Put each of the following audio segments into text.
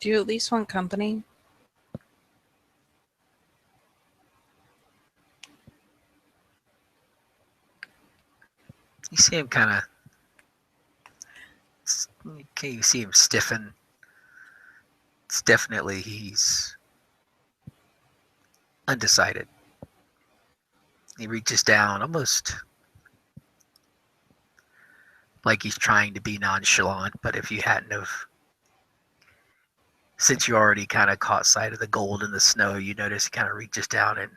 Do you at least want company? You see him kind of. Can you see him stiffen? It's definitely he's undecided. He reaches down, almost like he's trying to be nonchalant. But if you hadn't have, since you already kind of caught sight of the gold in the snow, you notice he kind of reaches down and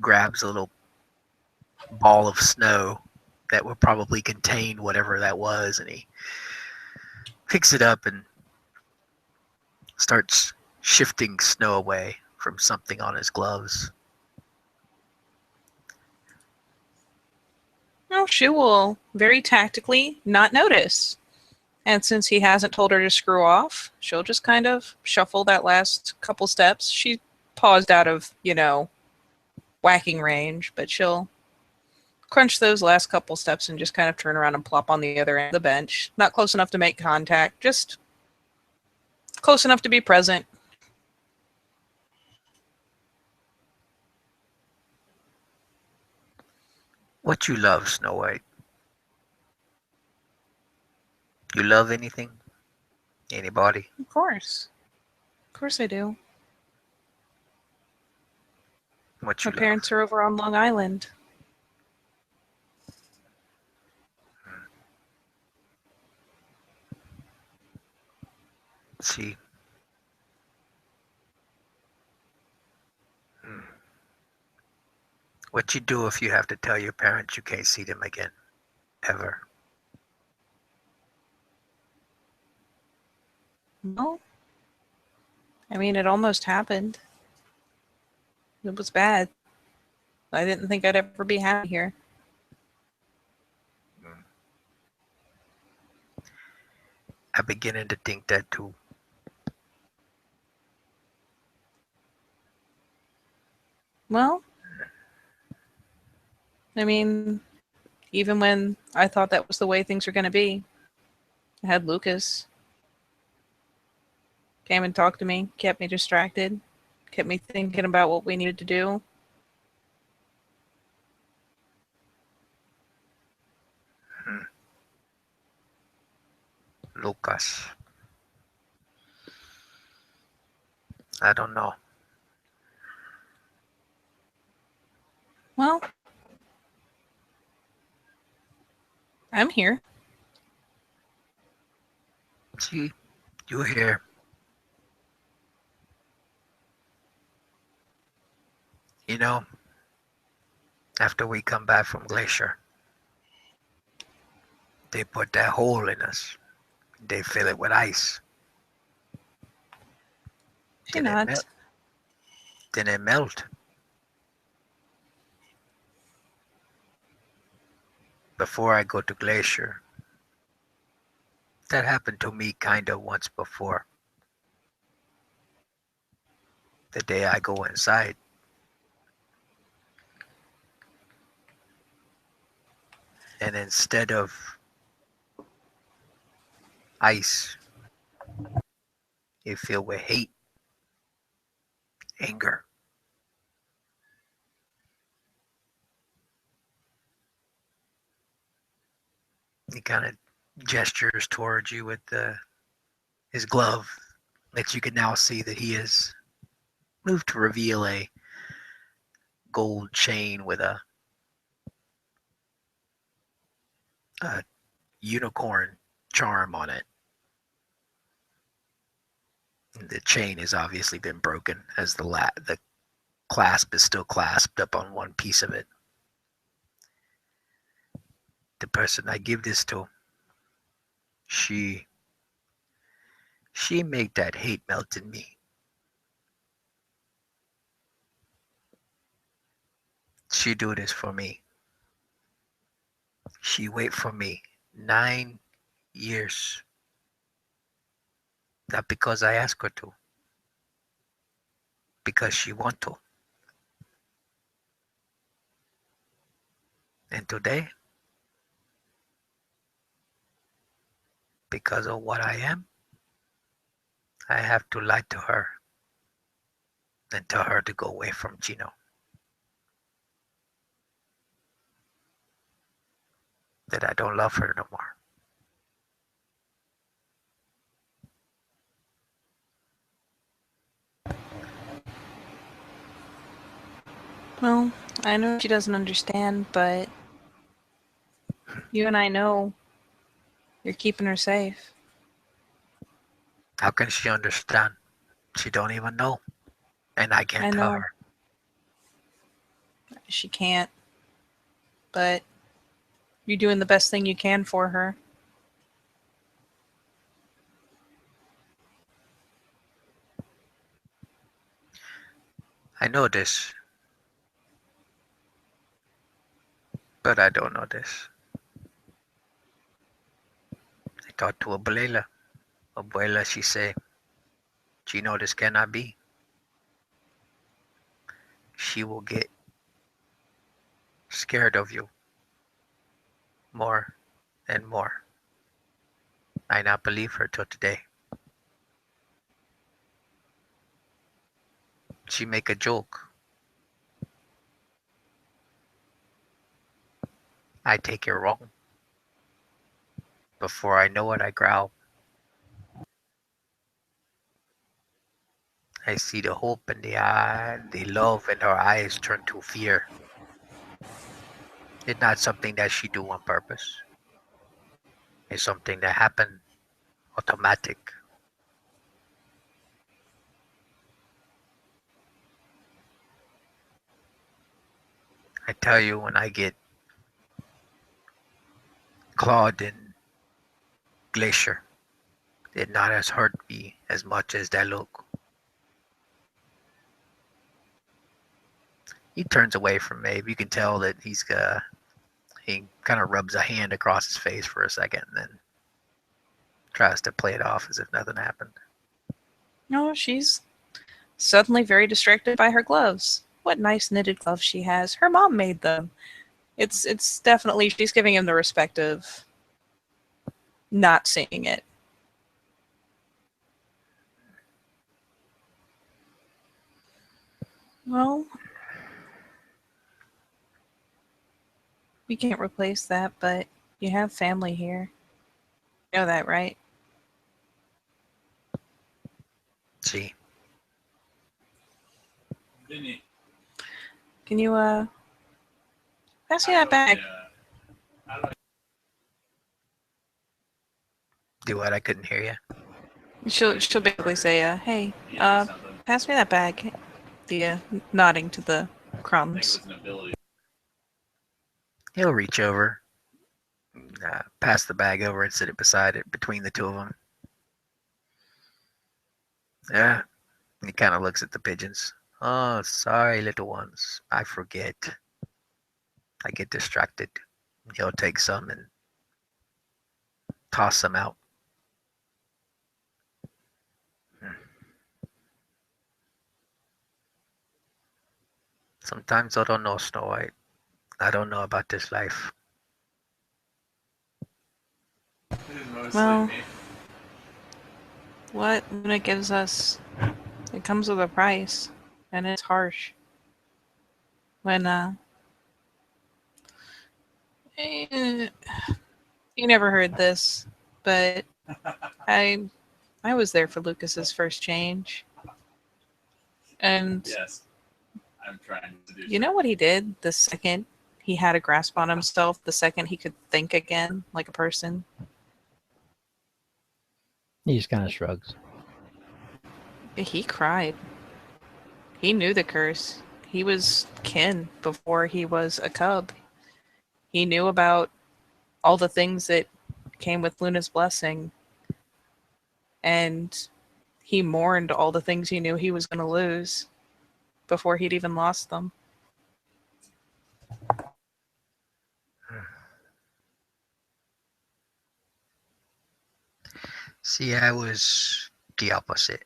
grabs a little ball of snow that would probably contain whatever that was, and he picks it up and starts shifting snow away from something on his gloves. No, she will very tactically not notice. And since he hasn't told her to screw off, she'll just kind of shuffle that last couple steps. She paused out of, whacking range, but she'll crunch those last couple steps and just kind of turn around and plop on the other end of the bench. Not close enough to make contact, just close enough to be present. What you love, Snow White? You love anything? Anybody? Of course. Of course I do. What My you love? parents are over on Long Island. See. What you do if you have to tell your parents you can't see them again? Ever? No. I mean, it almost happened. It was bad. I didn't think I'd ever be happy here. I'm beginning to think that too. Well, I mean, even when I thought that was the way things were going to be, I had Lucas. Came and talked to me, kept me distracted, kept me thinking about what we needed to do. Lucas. I don't know. Well, I'm here. See, you're here. You know, after we come back from Glacier, they put that hole in us. They fill it with ice. She Then it nods. melt. Then it melt. Before I go to Glacier, that happened to me kind of once before. The day I go inside, and instead of ice, you feel with hate, anger. He kind of gestures towards you with his glove that you can now see that he has moved to reveal a gold chain with a unicorn charm on it. The chain has obviously been broken as the clasp is still clasped up on one piece of it. The person I give this to, she made that hate melt in me. She do this for me. She wait for me 9 years. Not because I ask her to, because she want to. And today, because of what I am, I have to lie to her and tell her to go away from Chino. That I don't love her no more. Well, I know she doesn't understand, but you and I know you're keeping her safe. How can she understand? She don't even know. And I can't I tell know her. she can't, but you're doing the best thing you can for her. I know this, but I don't know this. I talked to Abuela. Abuela, she say, Chino, this cannot be. She will get scared of you more and more. I not believe her till today. She make a joke. I take it wrong. Before I know it, I growl. I see the hope in the eye, the love in her eyes turn to fear. It's not something that she do on purpose. It's something that happen automatic. I tell you, when I get clawed in glacier, it not as hurt me as much as that look. He turns away from me. You can tell that he kind of rubs a hand across his face for a second, and then tries to play it off as if nothing happened. No, she's suddenly very distracted by her gloves. What nice knitted gloves she has. Her mom made them. It's definitely she's giving him the respect of not seeing it. Well, we can't replace that, but you have family here. You know that, right? See, Vinny. Can you pass me that bag? How do I do what? I couldn't hear you. She'll basically say, hey, yeah, something? pass me that bag. The nodding to the I think it crumbs. was an ability. He'll reach over, pass the bag over, and sit it beside it between the two of them. Yeah, he kind of looks at the pigeons. Oh, sorry, little ones. I forget. I get distracted. He'll take some and toss some out. Sometimes I don't know, Snow White. I don't know about this life. This is mostly Well, me. what Luna gives us, it comes with a price, and it's harsh. When eh, you never heard this, but I I was there for Lucas's first change, and Yes, I'm trying to do. you know what he did the second he had a grasp on himself, the second he could think again like a person. He just kind of shrugs. He cried. He knew the curse. He was kin before he was a cub. He knew about all the things that came with Luna's blessing, and he mourned all the things he knew he was going to lose before he'd even lost them. See, I was the opposite.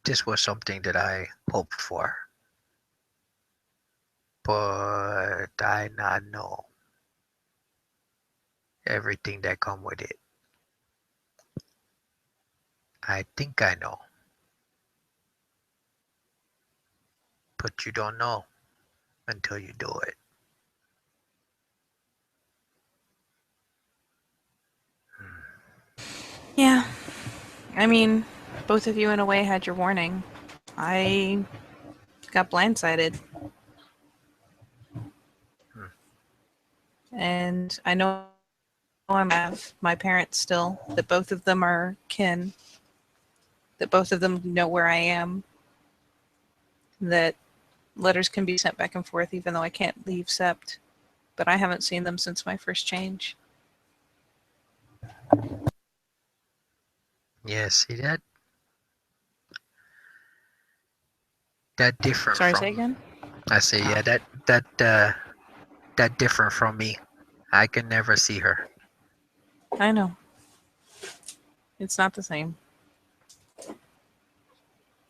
This was something that I hoped for, but I not know everything that come with it. I think I know, but you don't know until you do it. Yeah. I mean, both of you in a way had your warning. I got blindsided. Hmm. And I know I'm have my parents still, that both of them are kin, that both of them know where I am, that letters can be sent back and forth even though I can't leave Sept. But I haven't seen them since my first change. Yeah, see that different Sorry, say from. again? I say yeah, that different from me. I can never see her. I know. It's not the same.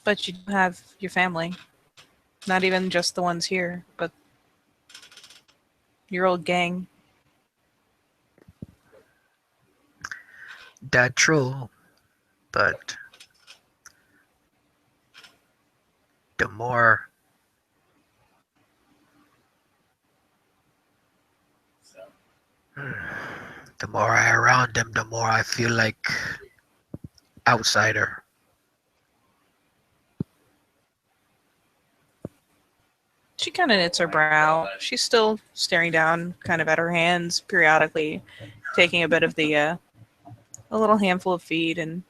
But you do have your family. Not even just the ones here, but your old gang. That true, but the more So, the more I around them, the more I feel like outsider. She kind of knits her brow. She's still staring down, kind of at her hands, periodically taking a bit of a little handful of feed and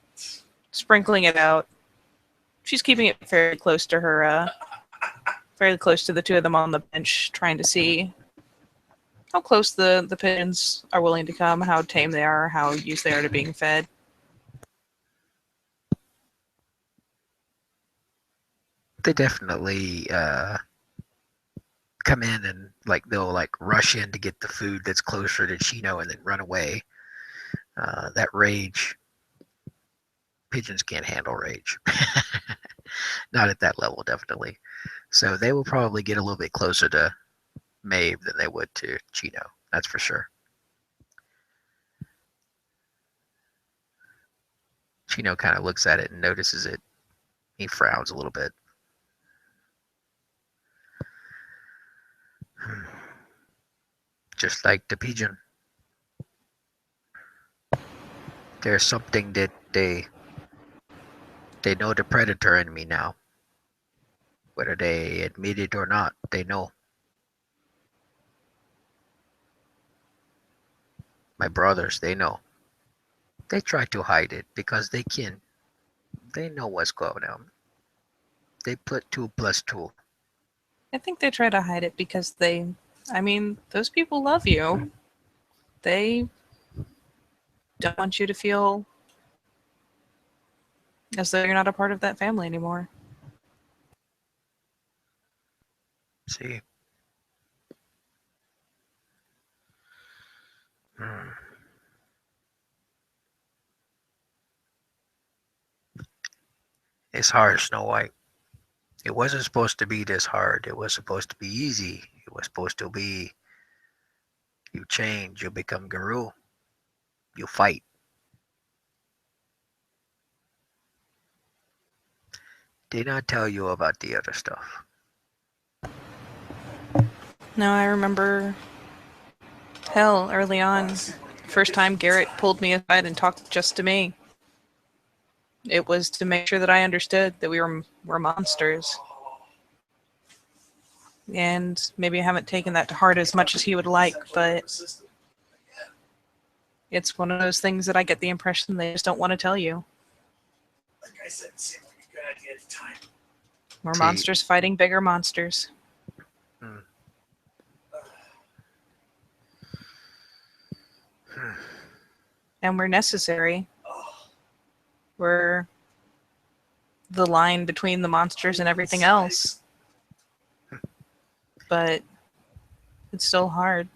sprinkling it out. She's keeping it fairly close to her, fairly close to the two of them on the bench, trying to see how close the pigeons are willing to come, how tame they are, how used they are to being fed. They definitely come in and like they'll like rush in to get the food that's closer to Chino and then run away. That rage, pigeons can't handle rage. Not at that level, definitely. So they will probably get a little bit closer to Maeve than they would to Chino. That's for sure. Chino kind of looks at it and notices it. He frowns a little bit. Just like the pigeon. There's something that they know the predator in me now. Whether they admit it or not, they know. My brothers, they know. They try to hide it because they can. They know what's going on. They put 2 plus 2. I think they try to hide it because I mean, those people love you. They don't want you to feel as though you're not a part of that family anymore. See? Hmm. It's hard, Snow White. It wasn't supposed to be this hard. It was supposed to be easy. It was supposed to be you change, you become Guru, you fight. Did not tell you about the other stuff. No, I remember hell early on. First time Garrett pulled me aside and talked just to me. It was to make sure that I understood that were monsters. And maybe I haven't taken that to heart as much as he would like, but it's one of those things that I get the impression they just don't want to tell you. like I said, it seemed like a good idea at the time. We're See. monsters fighting bigger monsters. Hmm. And we're necessary. Oh, We're the line between the monsters and everything else. But it's still hard.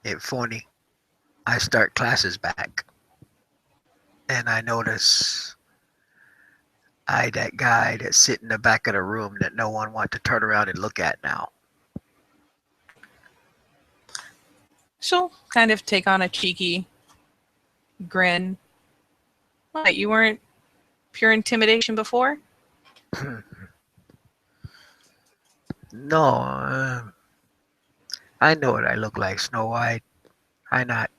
It's funny. I start classes back, and I notice that guy that sit in the back of the room that no one wants to turn around and look at now. She'll kind of take on a cheeky grin. What, you weren't pure intimidation before? No, I know what I look like, Snow White. I'm not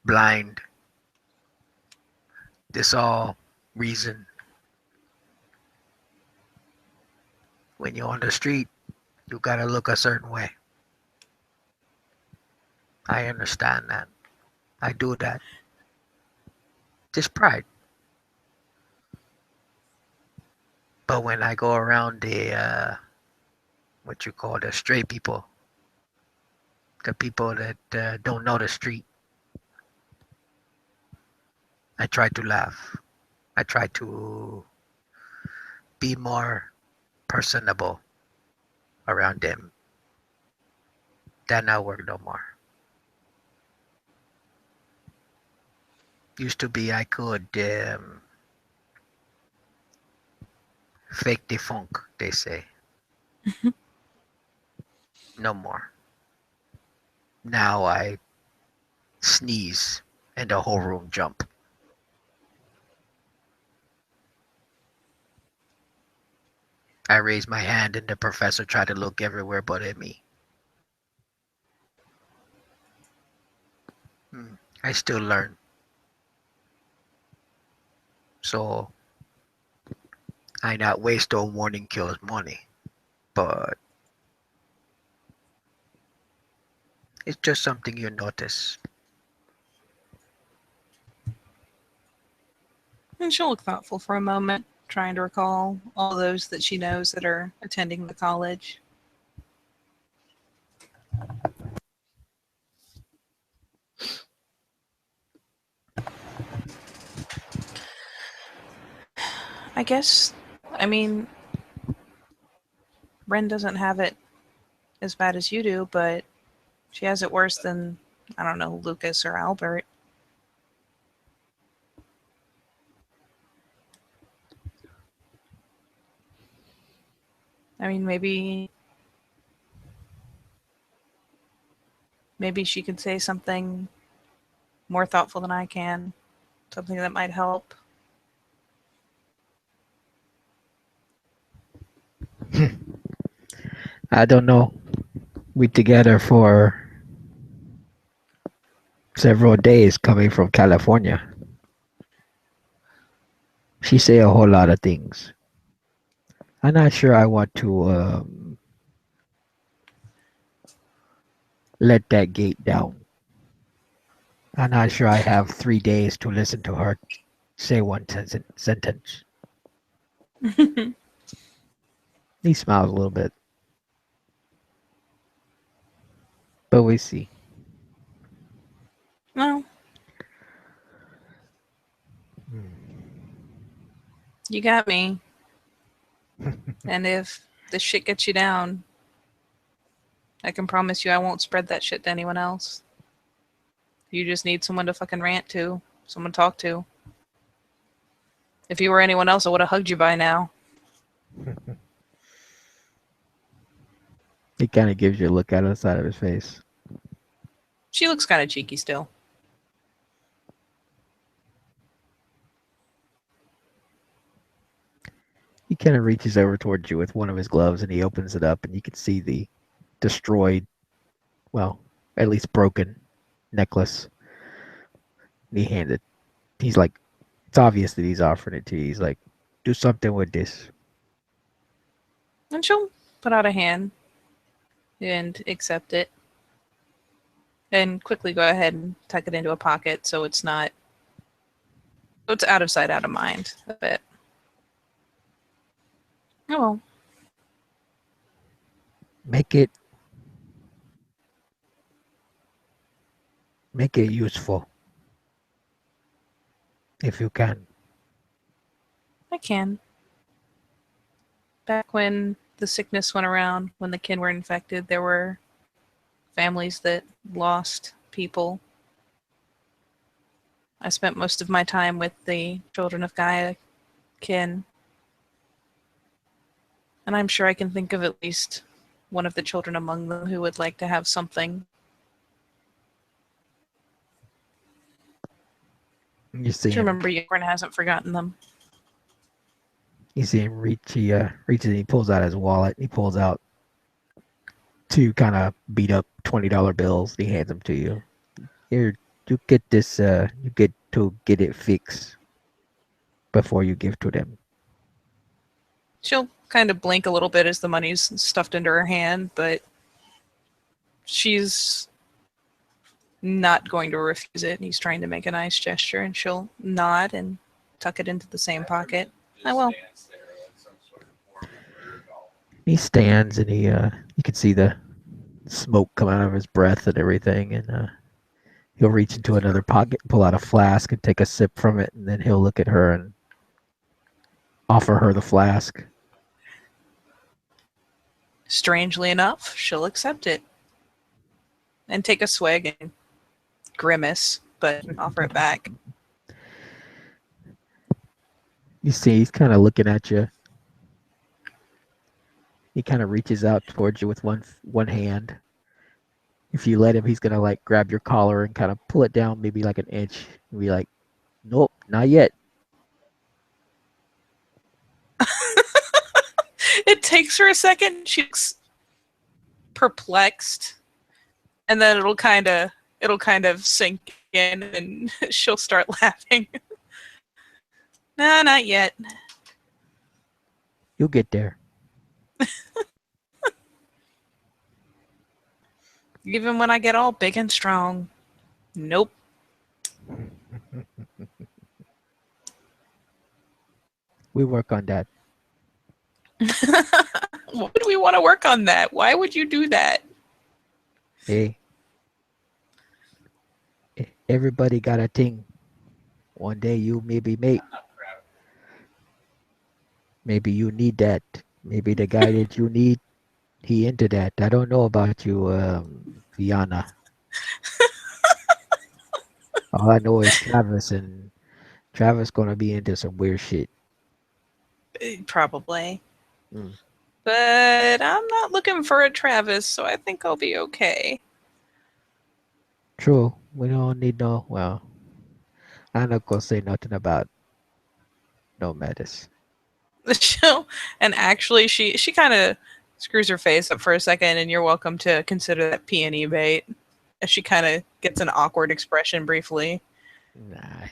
blind. This all reason. When you're on the street, you gotta look a certain way. I understand that. I do that. Just pride. But when I go around the what you call the straight people, the people that don't know the street, I try to laugh. I try to be more personable around them. That not work no more. Used to be I could fake the funk, they say. No more. Now I sneeze and the whole room jump. I raise my hand and the professor tried to look everywhere but at me. I still learn. So I not waste all morning kills money. But it's just something you notice. And she'll look thoughtful for a moment, trying to recall all those that she knows that are attending the college. I guess, I mean, Ren doesn't have it as bad as you do, but she has it worse than, I don't know, Lucas or Albert. I mean, maybe she could say something more thoughtful than I can, something that might help. I don't know. We together for several days coming from California. She say a whole lot of things. I'm not sure I want to let that gate down. I'm not sure I have 3 days to listen to her say one sentence. He smiles a little bit. But we see. Well, you got me. And if this shit gets you down, I can promise you I won't spread that shit to anyone else. You just need someone to fucking rant to, someone to talk to. If you were anyone else, I would have hugged you by now. He kind of gives you a look out of the side of his face. She looks kind of cheeky still. He kind of reaches over towards you with one of his gloves and he opens it up and you can see the destroyed, well, at least broken necklace. And he hands it. He's like, it's obvious that he's offering it to you. He's like, do something with this. And she'll put out a hand and accept it. And quickly go ahead and tuck it into a pocket so it's not. So it's out of sight, out of mind a bit. Oh well. Make it useful. If you can. I can. Back when the sickness went around, when the kin were infected, there were families that lost people. I spent most of my time with the children of Gaia kin. And I'm sure I can think of at least one of the children among them who would like to have something. You see To him. remember, Unicorn hasn't forgotten them. You see him reach. He reaches and he pulls out his wallet. He pulls out two kind of beat up $20 bills. He hands them to you. Here, you get this. You get to get it fixed before you give to them. She'll kind of blink a little bit as the money's stuffed into her hand, but she's not going to refuse it. He's trying to make a nice gesture, and she'll nod and tuck it into the same pocket. I will. He stands and he you can see the smoke come out of his breath and everything, and he'll reach into another pocket, pull out a flask, and take a sip from it, and then he'll look at her and offer her the flask. Strangely enough, she'll accept it and take a swig and grimace, but offer it back. You see, he's kind of looking at you. He kind of reaches out towards you with one hand. If you let him, he's gonna like grab your collar and kind of pull it down, maybe like an inch, and be like, "Nope, not yet." It takes her a second. She's perplexed, and then it'll kind of sink in, and she'll start laughing. No, not yet. You'll get there. Even when I get all big and strong. Nope. We work on that. Why would we want to work on that? Why would you do that? Hey, everybody got a thing. One day you maybe maybe you need that. Maybe the guy that you need, he into that. I don't know about you, Viana. All I know is Travis, and Travis gonna be into some weird shit. Probably. Mm. But I'm not looking for a Travis, so I think I'll be okay. True. We don't need no. Well, I'm not gonna say nothing about no matters. And actually, she kind of screws her face up for a second, and you're welcome to consider that peony bait. As she kind of gets an awkward expression briefly. Nah,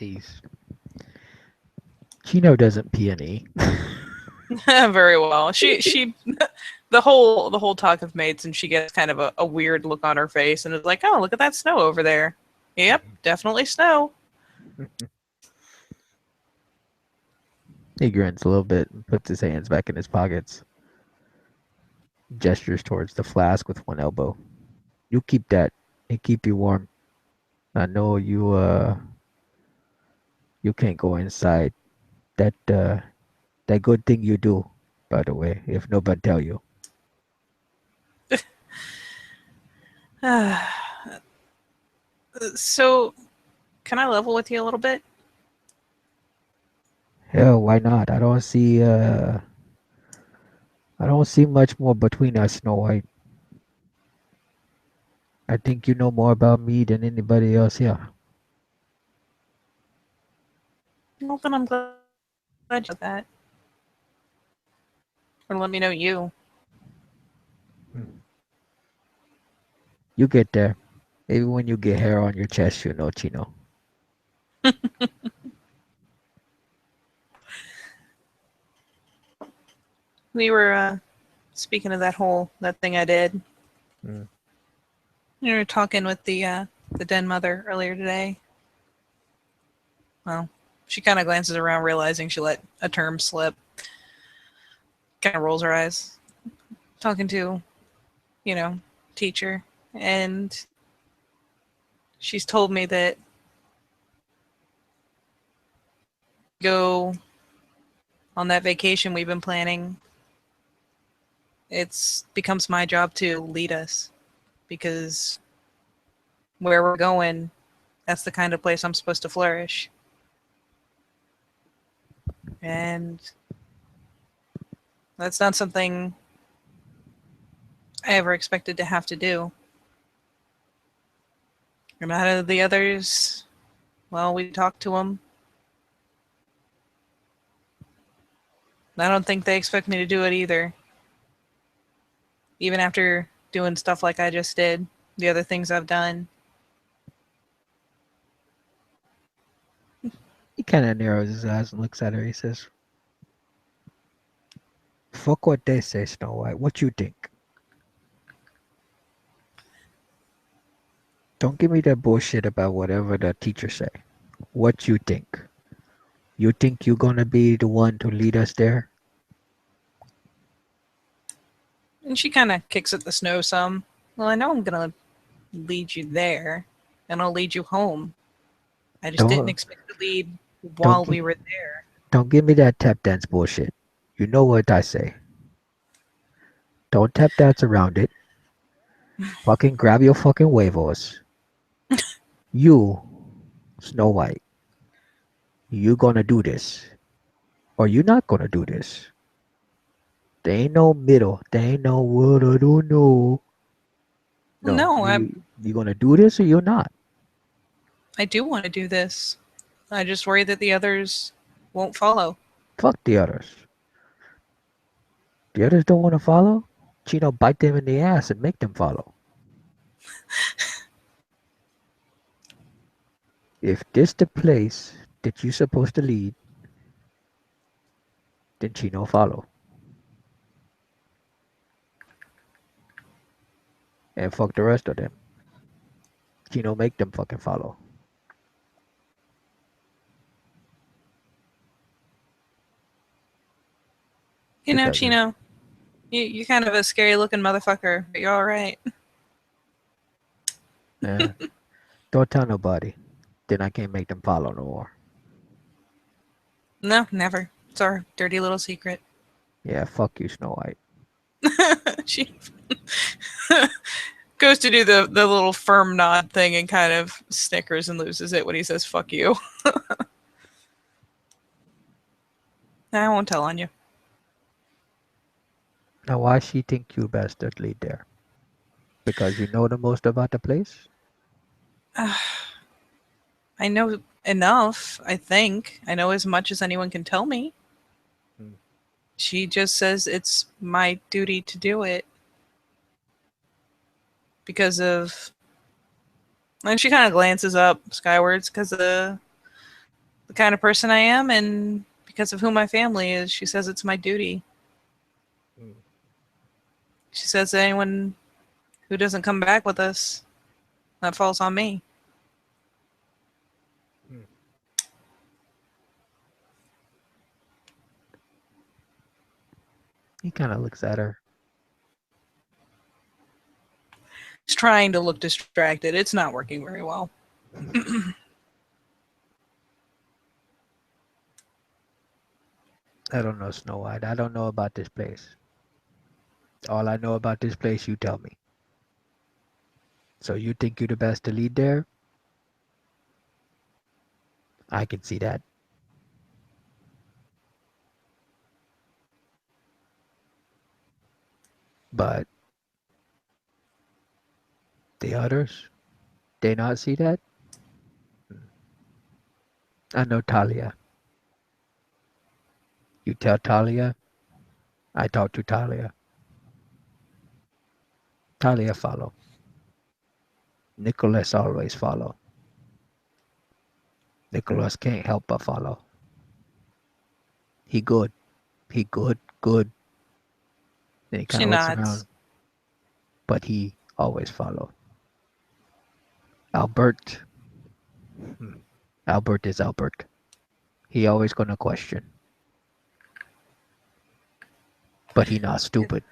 Chino doesn't peony. Very well. She the whole talk of mates, and she gets kind of a weird look on her face, and is like, "Oh, look at that snow over there." Yep, definitely snow. He grins a little bit and puts his hands back in his pockets. Gestures towards the flask with one elbow. You keep that. It keep you warm. I know you can't go inside. That good thing you do, by the way, if nobody tell you. So, can I level with you a little bit? Hell, why not? I don't see much more between us, Snow White. I think you know more about me than anybody else here. Well, then I'm glad you said that. Or let me know you. You get there. Maybe when you get hair on your chest, you know, Chino. We were speaking of that thing I did. Mm. We were talking with the den mother earlier today. Well, she kind of glances around, realizing she let a term slip. Kind of rolls her eyes. Talking to, teacher, and she's told me that go on that vacation we've been planning. It's becomes my job to lead us, because where we're going, that's the kind of place I'm supposed to flourish. And that's not something I ever expected to have to do. And out of the others, well, we talked to them. I don't think they expect me to do it either. Even after doing stuff like I just did, the other things I've done. He kind of narrows his eyes and looks at her. He says, "Fuck what they say, Snow White. What you think? Don't give me that bullshit about whatever the teacher say. What you think? You think you gonna be the one to lead us there? And she kind of kicks at the snow some. Well, I know I'm going to lead you there, and I'll lead you home. I just didn't Don't expect to lead don't while we were there. don't give me that tap dance bullshit. You know what I say. Don't tap dance around it. Fucking grab your fucking huevos. You, Snow White, you gonna do this. Or you not gonna do this. There ain't no middle. There ain't no what I don't know. No, No, you gonna do this or you're not. I do want to do this. I just worry that the others won't follow. Fuck the others. The others don't want to follow. Chino, bite them in the ass and make them follow. If this the place that you supposed to lead, then Chino follow. And fuck the rest of them. Chino make them fucking follow. You know, Because Chino, you're kind of a scary looking motherfucker, but you're alright. don't tell nobody. Then I can't make them follow no more. No, never. It's our dirty little secret. Yeah, fuck you, Snow White. She goes to do the little firm nod thing and kind of snickers and loses it when he says fuck you. I won't tell on you. Now why she think you best to lead there? Because you know the most about the place? I know enough, I think. I know as much as anyone can tell me. Hmm. She just says it's my duty to do it. Because of. And she kind of glances up skywards because of the kind of person I am and because of who my family is. She says it's my duty. Hmm. She says that anyone who doesn't come back with us, that falls on me. He kind of looks at her. He's trying to look distracted. It's not working very well. I don't know, Snow White. I don't know about this place. All I know about this place, you tell me. So you think you're the best to lead there? I can see that. But the others, they not see that? I know Talia. You tell Talia, I talk to Talia. Talia follow. Nicholas always follow. Nicholas can't help but follow. He good. He good, good. Then he kind She of looks nods. around. But he always follow. Albert. Albert is Albert. He always gonna question. But he not stupid.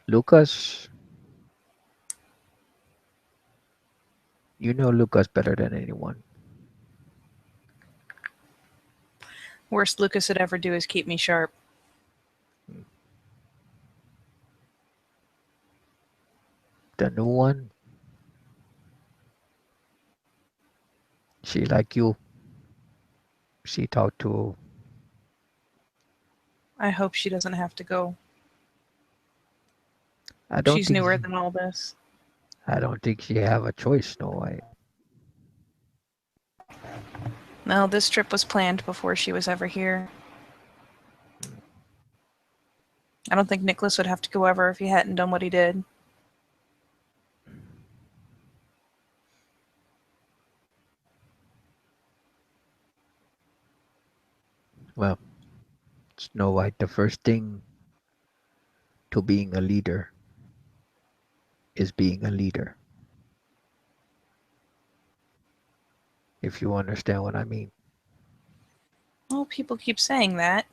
Lucas, you know Lucas better than anyone. Worst Lucas would ever do is keep me sharp. The new one, she like you. She talk to. I hope she doesn't have to go. I don't She's think. newer than all this. I don't think she have a choice, Snow White. No, this trip was planned before she was ever here. I don't think Nicholas would have to go ever if he hadn't done what he did. Well, Snow White, the first thing to being a leader is being a leader. If you understand what I mean. Well, people keep saying that.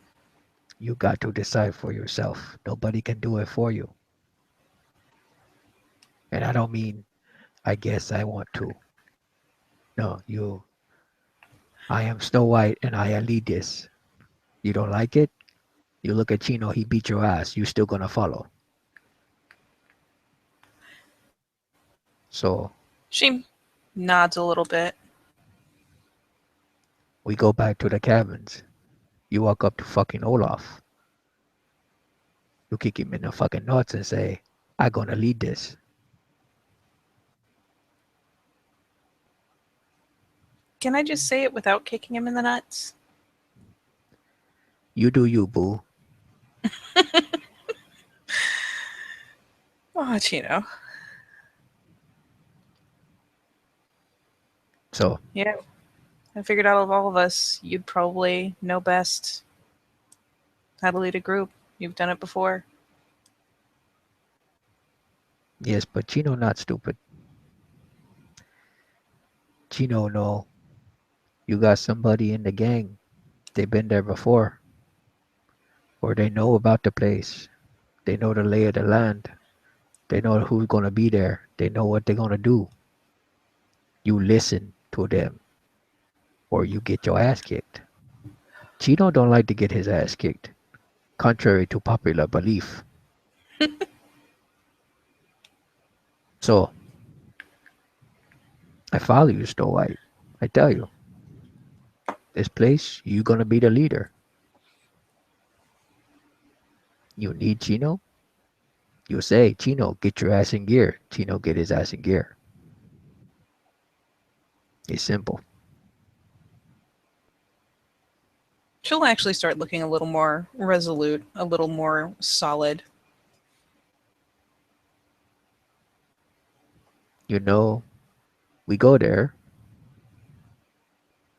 You got to decide for yourself. Nobody can do it for you. And I don't mean, I guess I want to. No, I am Snow White and I lead this. You don't like it? You look at Chino, he beat your ass. You still gonna follow. So She nods a little bit. we go back to the cabins. You walk up to fucking Olaf. You kick him in the fucking nuts and say, I gonna lead this. Can I just say it without kicking him in the nuts? You do you, boo. Oh, Chino. So Yeah. I figured out of all of us, you'd probably know best how to lead a group. You've done it before. yes, but Chino not stupid. Chino know you got somebody in the gang. They've been there before. Or they know about the place. They know the lay of the land. They know who's gonna be there. They know what they're gonna do. You listen to them or you get your ass kicked. Chino don't like to get his ass kicked, contrary to popular belief. So I follow you, Snow White. I tell you, this place, you're gonna be the leader. You need Chino? You say, Chino, get your ass in gear. Chino get his ass in gear. It's simple. She'll actually start looking a little more resolute, a little more solid. You know, we go there.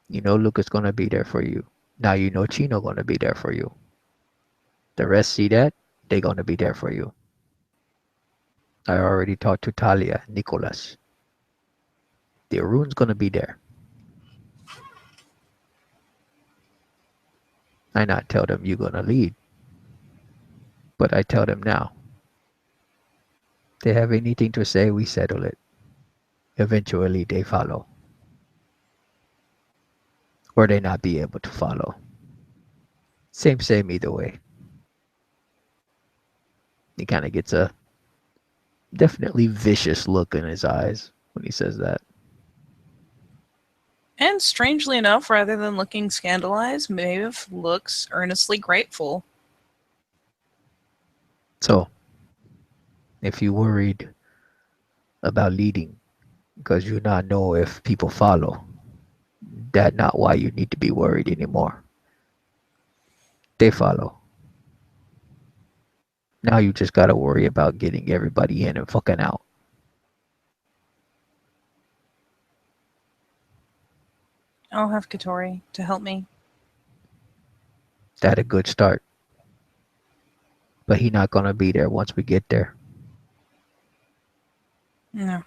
You know Luca's gonna be there for you. Now you know Chino gonna be there for you. The rest see that, they gonna be there for you. I already talked to Talia, Nicholas. The Arun's gonna be there. I not tell them you gonna lead, but I tell them now. They have anything to say, we settle it. Eventually they follow. Or they not be able to follow. Same either way. He kind of gets a definitely vicious look in his eyes when he says that. And strangely enough, rather than looking scandalized, Maeve looks earnestly grateful. So, if you worried about leading because you not know if people follow, that not why you need to be worried anymore. They follow. Now you just gotta worry about getting everybody in and fucking out. I'll have Katori to help me. That a good start. But he not gonna be there once we get there. No.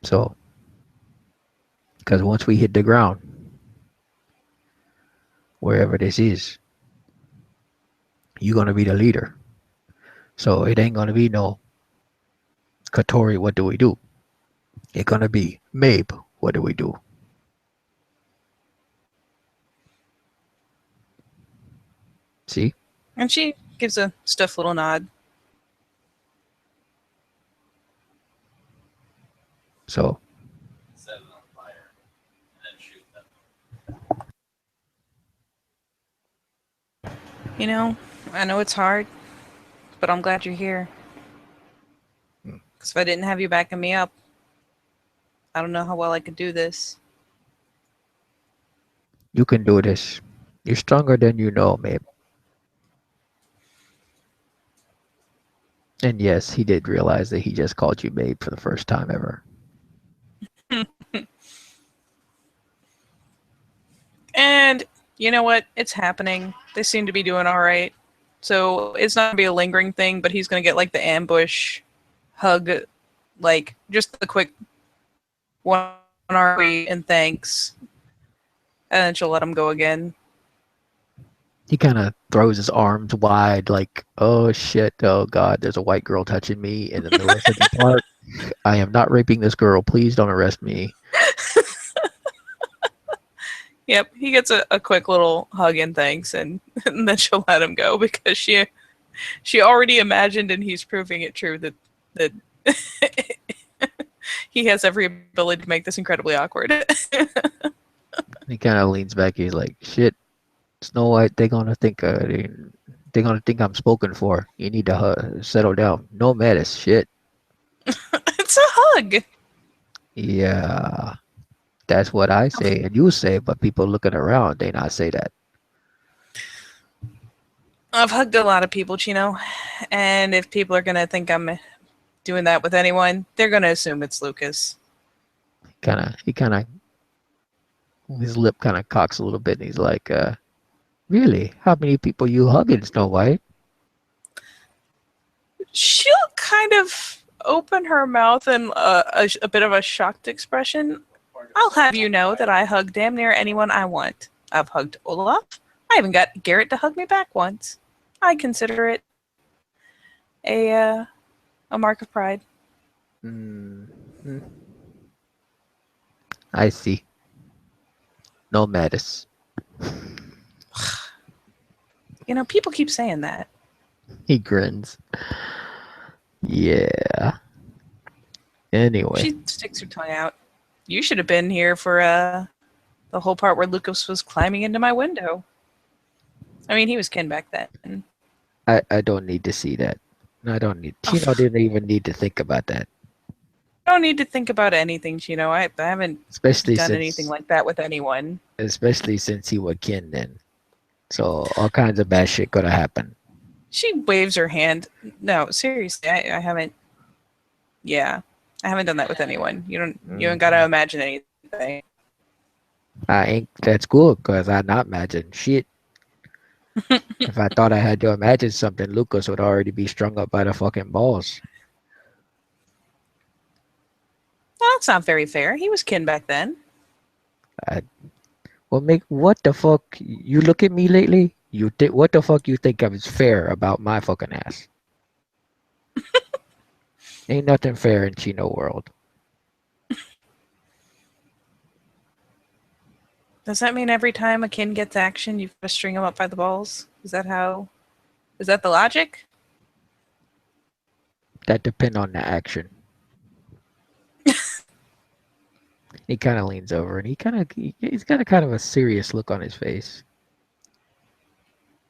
So, because once we hit the ground, wherever this is, you're gonna be the leader. So it ain't gonna be no Katori, what do we do? It's gonna be Mabe, what do we do? See? And she gives a stiff little nod. So Set it on fire and then shoot them. You know, I know it's hard, but I'm glad you're here. Because if I didn't have you backing me up, I don't know how well I could do this. You can do this. You're stronger than you know, Mabe. And yes, he did realize that he just called you Mabe for the first time ever. And you know what? It's happening. They seem to be doing all right. So it's not gonna be a lingering thing, but he's gonna get like the ambush hug, like just the quick 1 hour wait and thanks, and then she'll let him go again. He kind of throws his arms wide, like, oh shit, oh god, there's a white girl touching me in the middle of Central Park. I am not raping this girl. Please don't arrest me. Yep, he gets a quick little hug and thanks, and, and then she'll let him go because she already imagined, and he's proving it true that he has every ability to make this incredibly awkward. He kind of leans back. He's like, shit, Snow White, they're gonna think I'm spoken for. You need to settle down. No matters. Shit. It's a hug. Yeah, that's what I say and you say, but people looking around, they not say that. I've hugged a lot of people, Chino, and if people are gonna think I'm doing that with anyone, they're gonna assume it's Lucas. He kind of, his lip kind of cocks a little bit, and he's like, really? How many people you hugging, Snow White? She'll kind of open her mouth in a bit of a shocked expression. I'll have you know that I hug damn near anyone I want. I've hugged Olaf. I even got Garrett to hug me back once. I consider it a a mark of pride. Mm, mm, I see. No matters. You know, people keep saying that. He grins. Yeah. Anyway, She sticks her tongue out. You should have been here for the whole part where Lucas was climbing into my window. I mean, he was kin back then. I don't need to see that. I don't need. Chino didn't even need to think about that, I don't need to think about anything, Chino. I haven't especially done anything like that with anyone. he was kin then. So all kinds of bad shit could have happened. She waves her hand. No, seriously, I haven't. Yeah, I haven't done that with anyone. You don't gotta imagine anything. I ain't. That's good because I not imagine shit. If I thought I had to imagine something, Lucas would already be strung up by the fucking balls. Well, that's not very fair. He was kin back then. Well, make what the fuck? You look at me lately. You think what the fuck you think is fair about my fucking ass? Ain't nothing fair in Chino world. Does that mean every time a kin gets action, you've got to string him up by the balls? Is that how? Is that the logic? That depend on the action. He kind of leans over and he's got a kind of a serious look on his face.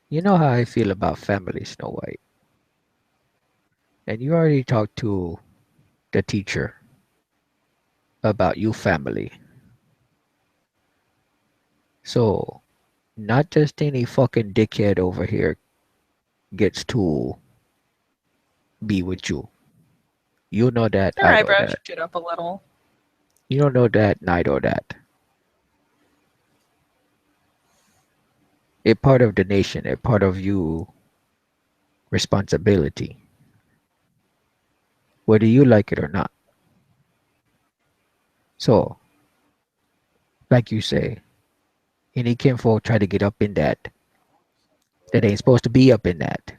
You know how I feel about family, Snow White. And you already talked to the teacher about you family. So, not just any fucking dickhead over here gets to be with you. You know that, Their I know eyebrows that. shoot up a little. You don't know that, and I know that. A part of the nation, a part of you responsibility. Whether you like it or not. So, like you say, any kinfolk try to get up in that ain't supposed to be up in that.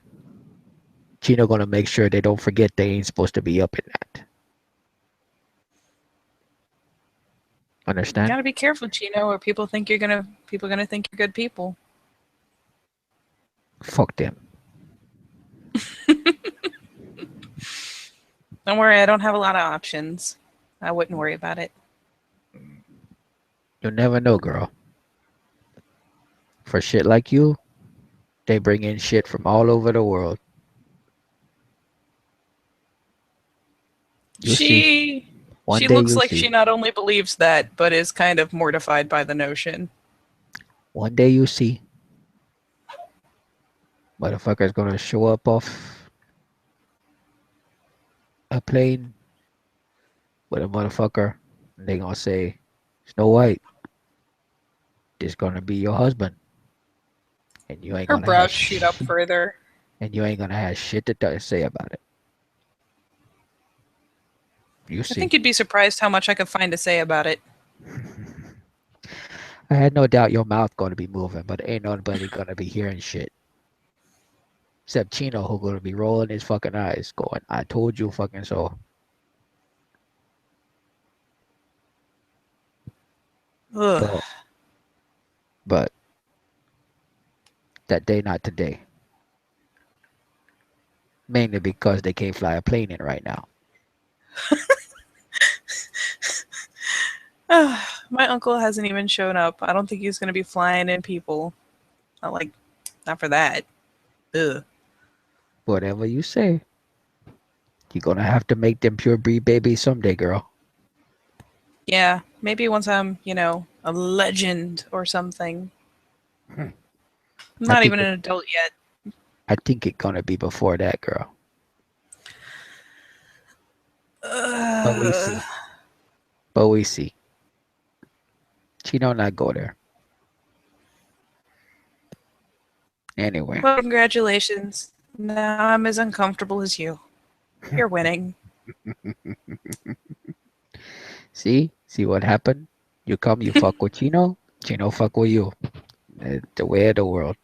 Chino gonna make sure they don't forget they ain't supposed to be up in that. You Understand? gotta be careful, Chino, or people think people gonna think you're good people. Fuck them. Don't worry, I don't have a lot of options. I wouldn't worry about it. You'll never know, girl. For shit like you, they bring in shit from all over the world. You'll see. One She day looks you'll like see. she not only believes that, but is kind of mortified by the notion. One day you see motherfuckers gonna show up off a plane with a motherfucker, and they gonna say, Snow White, this gonna be your husband, and you ain't Her gonna have brows shoot up further. and you ain't gonna have shit to say about it. You I see. think you'd be surprised how much I could find to say about it. I had no doubt your mouth gonna be moving, but ain't nobody gonna be hearing shit. Except Chino, who gonna be rolling his fucking eyes, going, I told you fucking so. Ugh. But that day not today. Mainly because they can't fly a plane in right now. My uncle hasn't even shown up. I don't think he's going to be flying in people. Not for that. Ugh. Whatever you say. You're gonna have to make them pure breed babies someday, girl. Yeah, maybe once I'm, a legend or something. Hmm. I'm I not think even an adult yet. I think it's gonna be before that, girl. But we see. But we see. Chino not go there. Anyway. Well, congratulations. Now I'm as uncomfortable as you. You're winning. See what happened? You come, you fuck with Chino. Chino fuck with you. The way of the world.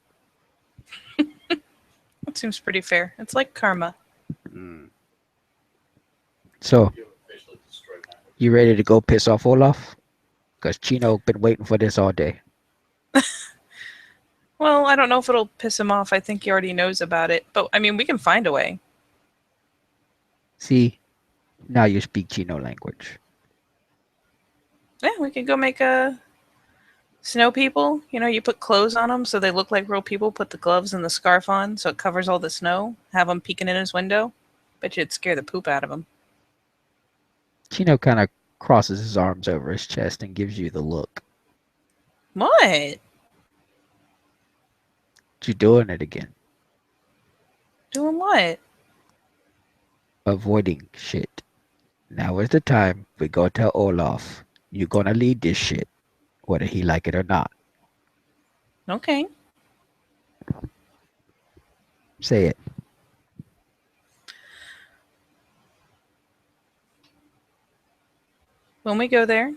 That seems pretty fair. It's like karma. So, you ready to go piss off Olaf? Because Chino been waiting for this all day. Well, I don't know if it'll piss him off. I think he already knows about it. But, I mean, we can find a way. See, now you speak Chino language. Yeah, we could go make snow people. You put clothes on them so they look like real people. Put the gloves and the scarf on so it covers all the snow. Have them peeking in his window. Bet you'd scare the poop out of him. Chino kind of crosses his arms over his chest and gives you the look. What? You doing it again. Doing what? Avoiding shit. Now is the time we go tell Olaf. You're gonna lead this shit, whether he like it or not. Okay. Say it. When we go there,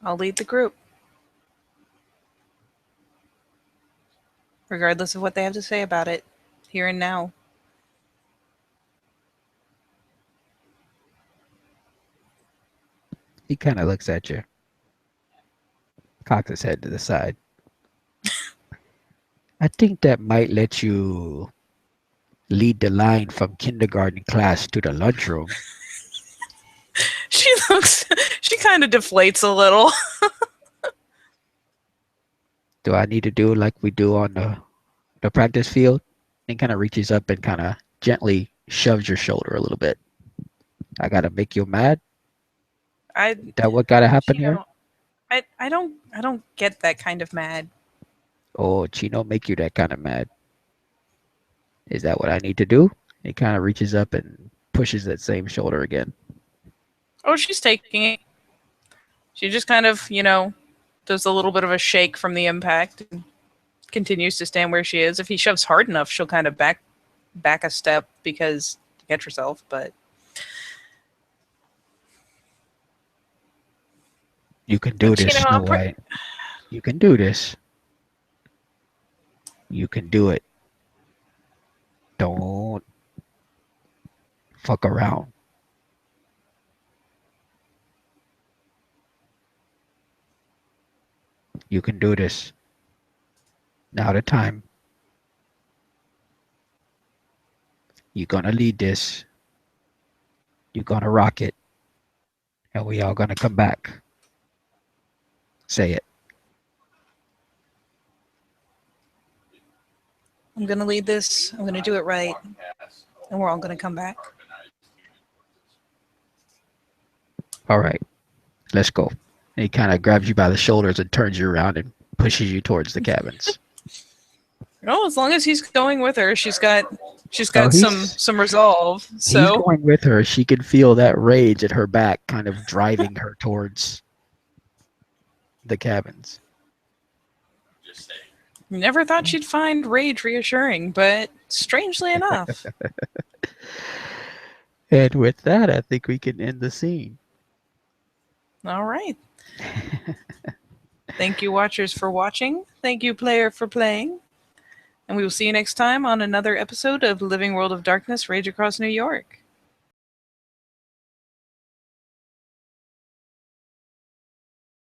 I'll lead the group. Regardless of what they have to say about it, here and now. He kind of looks at you. Cocks his head to the side. I think that might let you lead the line from kindergarten class to the lunchroom. She kind of deflates a little. Do I need to do like we do on the practice field? And kind of reaches up and kind of gently shoves your shoulder a little bit. I gotta make you mad? Is that what gotta happen here? I don't get that kind of mad. Oh, Chino make you that kind of mad. Is that what I need to do? He kind of reaches up and pushes that same shoulder again. Oh, she's taking it. She just kind of, does a little bit of a shake from the impact and continues to stand where she is. If he shoves hard enough, she'll kind of back a step because to catch herself, but You can do this, Snow White. You can do this. You can do it. Don't fuck around. You can do this. Now the time. You're gonna lead this. You're gonna rock it. And we all gonna come back. Say it. I'm going to lead this. I'm going to do it right. And we're all going to come back. All right. Let's go. And he kind of grabs you by the shoulders and turns you around and pushes you towards the cabins. Oh, as long as he's going with her, she's got Oh, some resolve. He's So going with her. She can feel that rage at her back kind of driving her towards the cabins. never thought she'd find rage reassuring, but strangely enough. And with that, I think we can end the scene. All right. Thank you, watchers, for watching. Thank you, player, for playing. And we will see you next time on another episode of Living World of Darkness Rage Across New York.